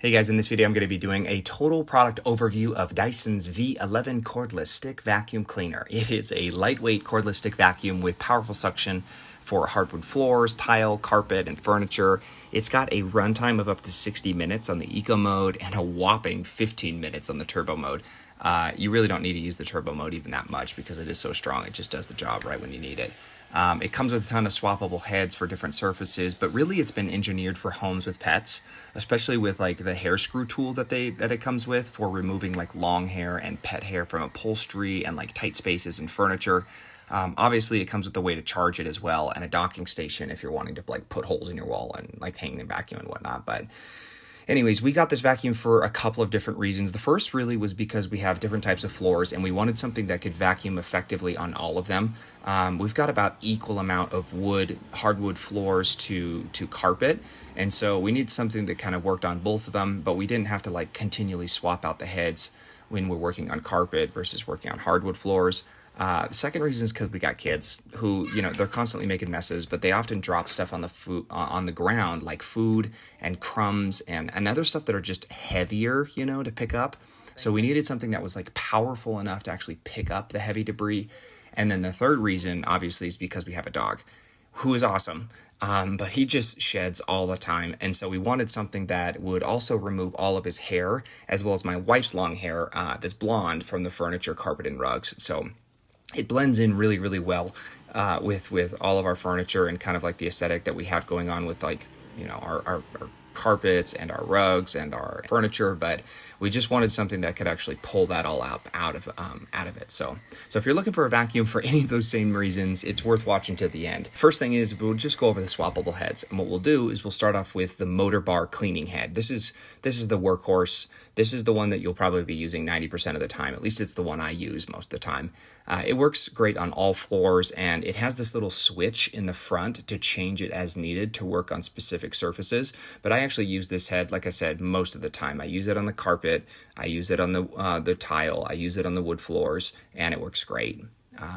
Hey guys, in this video I'm going to be doing a total product overview of Dyson's V11 cordless stick vacuum cleaner. It is a lightweight cordless stick vacuum with powerful suction for hardwood floors, tile, carpet, and furniture. It's got a runtime of up to 60 minutes on the eco mode and a whopping 15 minutes on the turbo mode. You really don't need to use the turbo mode even that much because it is so strong. It just does the job right when you need it. It comes with a ton of swappable heads for different surfaces, but really it's been engineered for homes with pets, especially with like the hair screw tool that it comes with for removing like long hair and pet hair from upholstery and like tight spaces in furniture. Obviously it comes with a way to charge it as well and a docking station if you're wanting to like put holes in your wall and like hang the vacuum and whatnot. But anyways, we got this vacuum for a couple of different reasons. The first really was because we have different types of floors and we wanted something that could vacuum effectively on all of them. We've got about equal amount of hardwood floors to carpet. And so we need something that kind of worked on both of them, but we didn't have to like continually swap out the heads when we're working on carpet versus working on hardwood floors. The second reason is because we got kids who, they're constantly making messes, but they often drop stuff on the ground, like food and crumbs and other stuff that are just heavier, to pick up. So we needed something that was like powerful enough to actually pick up the heavy debris. And then the third reason, obviously, is because we have a dog who is awesome, but he just sheds all the time. And so we wanted something that would also remove all of his hair, as well as my wife's long hair that's blonde from the furniture, carpet, and rugs. So it blends in really, really well with all of our furniture and kind of like the aesthetic that we have going on with like, our carpets and our rugs and our furniture, but we just wanted something that could actually pull that all out of it. So if you're looking for a vacuum for any of those same reasons, it's worth watching to the end. First thing is we'll just go over the swappable heads, and what we'll do is we'll start off with the motor bar cleaning head. This is the workhorse. This is the one that you'll probably be using 90% of the time. At least it's the one I use most of the time. It works great on all floors, and it has this little switch in the front to change it as needed to work on specific surfaces. But I actually use this head, like I said, most of the time. I use it on the carpet, I use it on the tile, I use it on the wood floors, and it works great.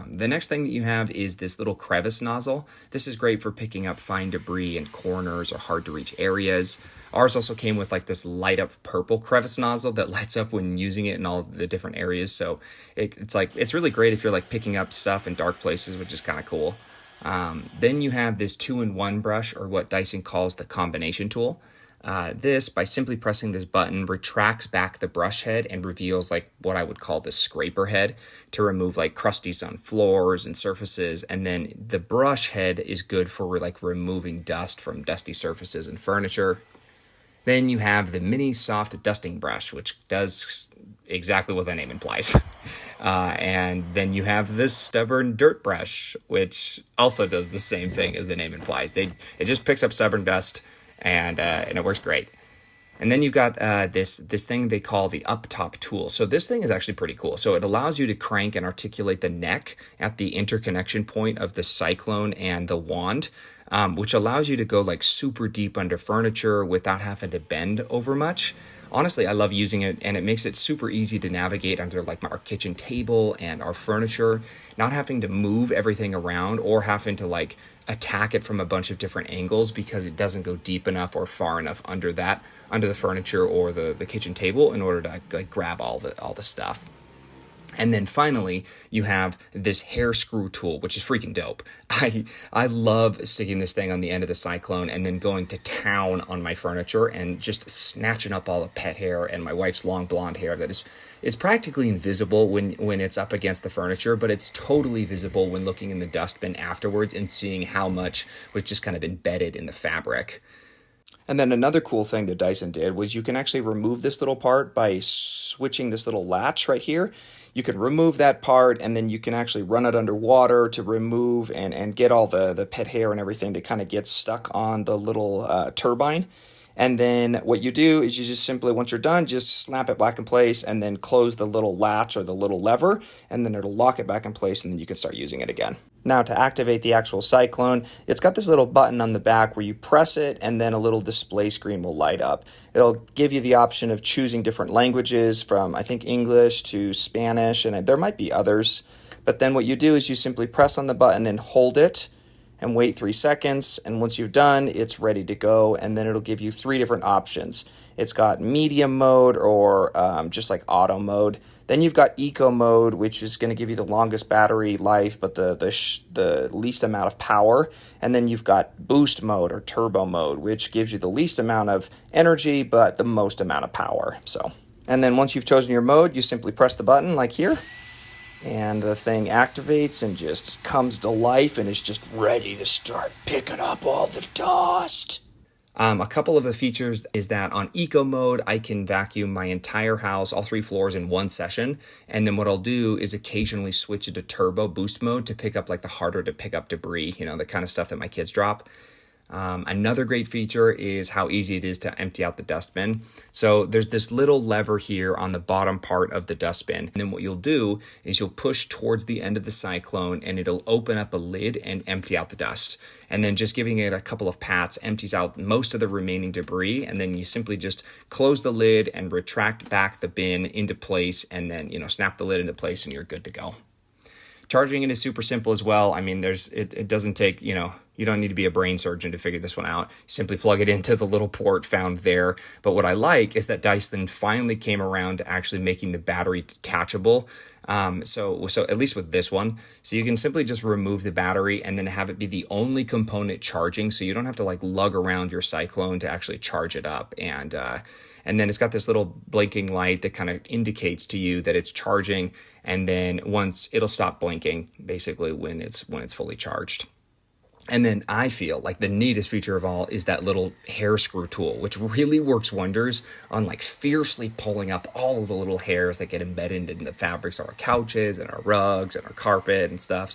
The next thing that you have is this little crevice nozzle. This is great for picking up fine debris in corners or hard to reach areas. Ours also came with like this light up purple crevice nozzle that lights up when using it in all the different areas. So it's really great if you're like picking up stuff in dark places, which is kind of cool. Then you have this 2-in-1 brush, or what Dyson calls the combination tool. This, by simply pressing this button, retracts back the brush head and reveals like what I would call the scraper head to remove like crusties on floors and surfaces. And then the brush head is good for like removing dust from dusty surfaces and furniture. Then you have the mini soft dusting brush, which does exactly what the name implies. And then you have this stubborn dirt brush, which also does the same thing as the name implies. It just picks up stubborn dust, and it works great. And then you've got this thing they call the up top tool. So this thing is actually pretty cool. So it allows you to crank and articulate the neck at the interconnection point of the cyclone and the wand, which allows you to go like super deep under furniture without having to bend over much. Honestly, I love using it, and it makes it super easy to navigate under like our kitchen table and our furniture, not having to move everything around or having to like attack it from a bunch of different angles because it doesn't go deep enough or far enough under the furniture or the kitchen table in order to like grab all the stuff. And then finally, you have this hair screw tool, which is freaking dope. I love sticking this thing on the end of the cyclone and then going to town on my furniture and just snatching up all the pet hair and my wife's long blonde hair that it's practically invisible when it's up against the furniture, but it's totally visible when looking in the dustbin afterwards and seeing how much was just kind of embedded in the fabric. And then another cool thing that Dyson did was you can actually remove this little part by switching this little latch right here. You can remove that part, and then you can actually run it underwater to remove and get all the pet hair and everything that kind of gets stuck on the little turbine. And then what you do is you just simply, once you're done, just snap it back in place and then close the little latch or the little lever, and then it'll lock it back in place, and then you can start using it again. Now, to activate the actual cyclone, it's got this little button on the back where you press it and then a little display screen will light up. It'll give you the option of choosing different languages from, I think, English to Spanish, and there might be others. But then what you do is you simply press on the button and hold it, and wait 3 seconds. And once you've done, it's ready to go. And then it'll give you 3 different options. It's got medium mode or just like auto mode. Then you've got eco mode, which is going to give you the longest battery life, but the least amount of power. And then you've got boost mode or turbo mode, which gives you the least amount of energy, but the most amount of power. So, and then once you've chosen your mode, you simply press the button like here, and the thing activates and just comes to life and is just ready to start picking up all the dust. A couple of the features is that on eco mode, I can vacuum my entire house, all 3 floors in one session. And then what I'll do is occasionally switch it to turbo boost mode to pick up like the harder to pick up debris, you know, the kind of stuff that my kids drop. Another great feature is how easy it is to empty out the dustbin. So there's this little lever here on the bottom part of the dustbin. And then what you'll do is you'll push towards the end of the cyclone and it'll open up a lid and empty out the dust. And then just giving it a couple of pats empties out most of the remaining debris. And then you simply just close the lid and retract back the bin into place and then, you know, snap the lid into place and you're good to go. Charging it is super simple as well. I mean, it doesn't take, you know, you don't need to be a brain surgeon to figure this one out. You simply plug it into the little port found there. But what I like is that Dyson finally came around to actually making the battery detachable. So at least with this one, so you can simply just remove the battery and then have it be the only component charging. So you don't have to like lug around your Cyclone to actually charge it up. And then it's got this little blinking light that kind of indicates to you that it's charging. And then once it'll stop blinking, basically when it's fully charged. And then I feel like the neatest feature of all is that little hair screw tool, which really works wonders on like fiercely pulling up all of the little hairs that get embedded in the fabrics of our couches and our rugs and our carpet and stuff.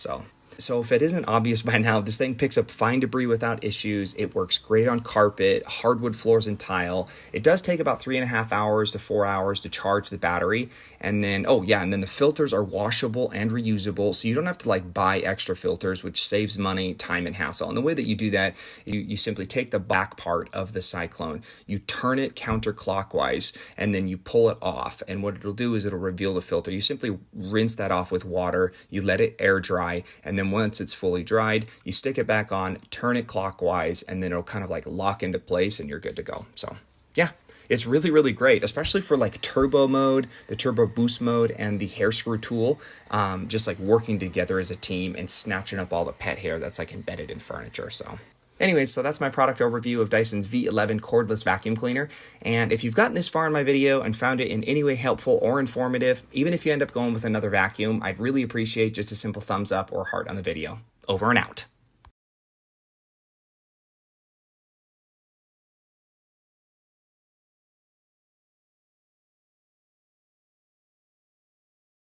So if it isn't obvious by now, this thing picks up fine debris without issues. It works great on carpet, hardwood floors, and tile. It does take about 3.5 hours to 4 hours to charge the battery. And then, the filters are washable and reusable, so you don't have to like buy extra filters, which saves money, time, and hassle. And the way that you do that, you simply take the back part of the Cyclone, you turn it counterclockwise, and then you pull it off. And what it'll do is it'll reveal the filter. You simply rinse that off with water, you let it air dry, and then once it's fully dried, you stick it back on, turn it clockwise, and then it'll kind of like lock into place and you're good to go. So yeah, it's really, really great, especially for like turbo mode, the turbo boost mode, and the hair screw tool, just like working together as a team and snatching up all the pet hair that's like embedded in furniture. So anyways, so that's my product overview of Dyson's V11 cordless vacuum cleaner. And if you've gotten this far in my video and found it in any way helpful or informative, even if you end up going with another vacuum, I'd really appreciate just a simple thumbs up or heart on the video. Over and out.